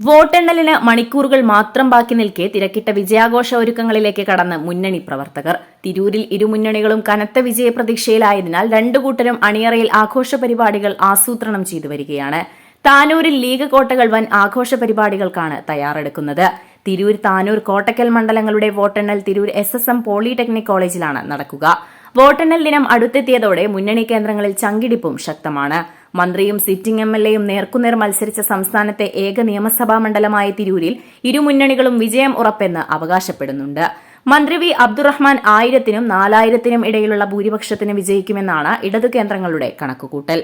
വോട്ടെണ്ണലിന് മണിക്കൂറുകൾ മാത്രം ബാക്കി നിൽക്കെ തിരക്കിട്ട വിജയാഘോഷ ഒരുക്കങ്ങളിലേക്ക് കടന്ന് മുന്നണി പ്രവർത്തകർ. തിരൂരിൽ ഇരുമുന്നണികളും കനത്ത വിജയപ്രതീക്ഷയിലായതിനാൽ രണ്ടു കൂട്ടരും അണിയറയിൽ ആഘോഷ പരിപാടികൾ ആസൂത്രണം ചെയ്തു വരികയാണ്. താനൂരിൽ ലീഗ് കോട്ടകൾ വൻ ആഘോഷ പരിപാടികൾക്കാണ് തയ്യാറെടുക്കുന്നത്. തിരൂർ, താനൂർ, കോട്ടക്കൽ മണ്ഡലങ്ങളുടെ വോട്ടെണ്ണൽ തിരൂർ SSM പോളിടെക്നിക് കോളേജിലാണ് നടക്കുക. വോട്ടെണ്ണൽ ദിനം അടുത്തെത്തിയതോടെ മുന്നണി കേന്ദ്രങ്ങളിൽ ചങ്കിടിപ്പും ശക്തമാണ്. മന്ത്രിയും സിറ്റിംഗ് MLAയും നേർക്കുനേർ മത്സരിച്ച സംസ്ഥാനത്തെ ഏക നിയമസഭാ മണ്ഡലമായ തിരൂരിൽ ഇരുമുന്നണികളും വിജയം ഉറപ്പെന്ന് അവകാശപ്പെടുന്നുണ്ട്. മന്ത്രി V. അബ്ദുറഹ്മാൻ 1000-നും 4000-നും ഇടയിലുള്ള ഭൂരിപക്ഷത്തിന് വിജയിക്കുമെന്നാണ് ഇടതു കേന്ദ്രങ്ങളുടെ കണക്കുകൂട്ടൽ.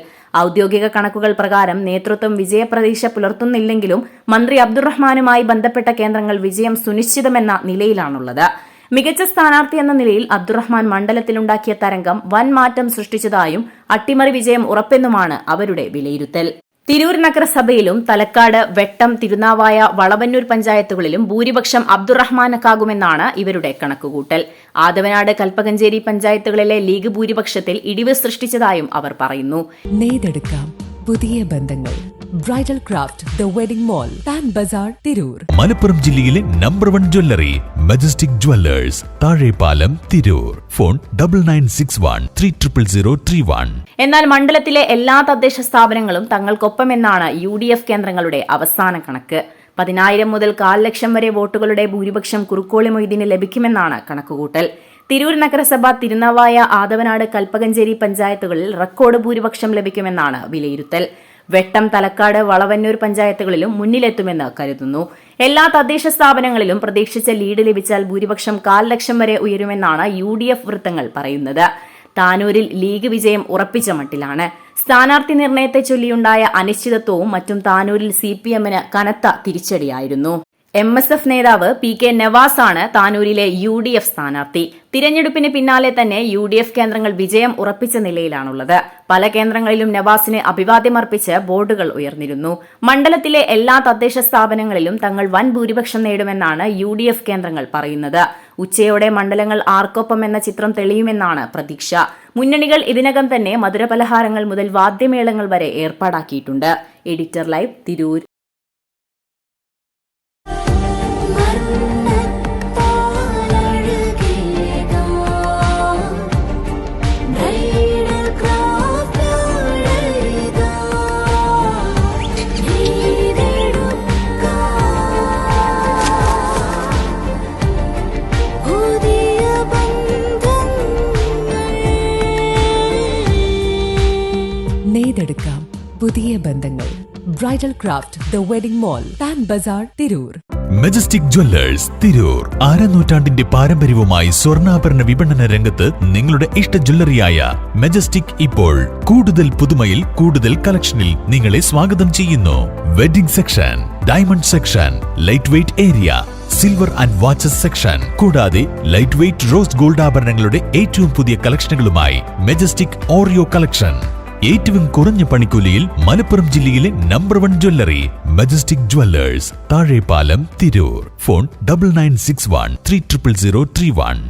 ഔദ്യോഗിക കണക്കുകൾ പ്രകാരം നേതൃത്വം വിജയപ്രതീക്ഷ പുലർത്തുന്നില്ലെങ്കിലും മന്ത്രി അബ്ദുറഹ്മാനുമായി ബന്ധപ്പെട്ട കേന്ദ്രങ്ങൾ വിജയം സുനിശ്ചിതമെന്ന നിലയിലാണുള്ളത്. മികച്ച സ്ഥാനാർത്ഥി എന്ന നിലയിൽ അബ്ദുറഹ്മാൻ മണ്ഡലത്തിലുണ്ടാക്കിയ തരംഗം വൻ മാറ്റം സൃഷ്ടിച്ചതായും അട്ടിമറി വിജയം ഉറപ്പെന്നുമാണ് അവരുടെ വിലയിരുത്തൽ. തിരൂർ നഗരസഭയിലും തലക്കാട്, വെട്ടം, തിരുനാവായ, വളവന്നൂർ പഞ്ചായത്തുകളിലും ഭൂരിപക്ഷം അബ്ദുറഹ്മാനക്കാകുമെന്നാണ് ഇവരുടെ കണക്കുകൂട്ടൽ. ആദവനാട്, കൽപ്പകഞ്ചേരി പഞ്ചായത്തുകളിലെ ലീഗ് ഭൂരിപക്ഷത്തിൽ ഇടിവ് സൃഷ്ടിച്ചതായും അവർ പറയുന്നു. നെയ്തെടുക്കാം പുതിയ ബന്ധങ്ങൾ. Bridal craft, the wedding mall, Pan Bazar, Tirur. Malappuram ജില്ലയിലെ number 1 jewellery Majestic Jewellers, Thazhepalam, Tirur. Phone 9961300031. എന്നാൽ മണ്ഡലത്തിലെ എല്ലാ തദ്ദേശ സ്ഥാപനങ്ങളും തങ്ങൾക്കൊപ്പമെന്നാണ് UDF കേന്ദ്രങ്ങളുടെ അവസാന കണക്ക്. 10,000 മുതൽ 1,00,000 വരെ വോട്ടുകളുടെ ഭൂരിപക്ഷം കുറുക്കോളി മൊയ്തീന് ലഭിക്കുമെന്നാണ് കണക്കുകൂട്ടൽ. തിരൂർ നഗരസഭ, തിരുനാവായ, ആദവനാട്, കൽപ്പകഞ്ചേരി പഞ്ചായത്തുകളിൽ റെക്കോർഡ് ഭൂരിപക്ഷം ലഭിക്കുമെന്നാണ് വിലയിരുത്തൽ. വെട്ടം, തലക്കാട്, വളവന്നൂർ പഞ്ചായത്തുകളിലും മുന്നിലെത്തുമെന്ന് കരുതുന്നു. എല്ലാ തദ്ദേശ സ്ഥാപനങ്ങളിലും പ്രതീക്ഷിച്ച ലീഡ് ലഭിച്ചാൽ ഭൂരിപക്ഷം 1,00,000 വരെ ഉയരുമെന്നാണ് UDF വൃത്തങ്ങൾ പറയുന്നത്. താനൂരിൽ ലീഗ് വിജയം ഉറപ്പിച്ച മട്ടിലാണ്. സ്ഥാനാർത്ഥി നിർണയത്തെ ചൊല്ലിയുണ്ടായ അനിശ്ചിതത്വവും മറ്റും താനൂരിൽ CPM-ന് കനത്ത തിരിച്ചടിയായിരുന്നു. MSF നേതാവ് PK നവാസ് ആണ് താനൂരിലെ UDF സ്ഥാനാർത്ഥി. തിരഞ്ഞെടുപ്പിന് പിന്നാലെ തന്നെ UDF കേന്ദ്രങ്ങൾ വിജയം ഉറപ്പിച്ച നിലയിലാണുള്ളത്. പല കേന്ദ്രങ്ങളിലും നവാസിന് അഭിവാദ്യമർപ്പിച്ച് ബോർഡുകൾ ഉയർന്നിരുന്നു. മണ്ഡലത്തിലെ എല്ലാ തദ്ദേശ സ്ഥാപനങ്ങളിലും തങ്ങൾ വൻ ഭൂരിപക്ഷം നേടുമെന്നാണ് UDF കേന്ദ്രങ്ങൾ പറയുന്നത്. ഉച്ചയോടെ മണ്ഡലങ്ങൾ ആർക്കൊപ്പം എന്ന ചിത്രം തെളിയുമെന്നാണ് പ്രതീക്ഷ. മുന്നണികൾ ഇതിനകം തന്നെ മധുരപലഹാരങ്ങൾ മുതൽ വാദ്യമേളങ്ങൾ വരെ ഏർപ്പാടാക്കിയിട്ടുണ്ട്. Editor live, Tirur. നെയ്തെടുക്കാം പുതിയ ബന്ധങ്ങൾ. Bridal craft, the wedding mall, Pan Bazar, Tirur. Majestic Jewellers, Tirur. നൂറ്റാണ്ടിന്റെ പാരമ്പര്യവുമായി സ്വർണ്ണാഭരണ വിപണന രംഗത്ത് നിങ്ങളുടെ ഇഷ്ട ജ്വല്ലറിയായ മെജസ്റ്റിക് ഇപ്പോൾ കൂടുതൽ പുതുമയിൽ, കൂടുതൽ കളക്ഷനിൽ നിങ്ങളെ സ്വാഗതം ചെയ്യുന്നു. Wedding section, diamond section, light weight area, silver and watches section, കൂടാതെ ലൈറ്റ് വെയ്റ്റ് റോസ് ഗോൾഡ് ആഭരണങ്ങളുടെ ഏറ്റവും പുതിയ കളക്ഷനുകളുമായി മെജസ്റ്റിക് ഓറിയോ കളക്ഷൻ. ഏറ്റവും കുറഞ്ഞ പണിക്കൂലിയിൽ മലപ്പുറം ജില്ലയിലെ number 1 jewellery Majestic Jewellers, Thazhepalam, Tirur. Phone 9961300031.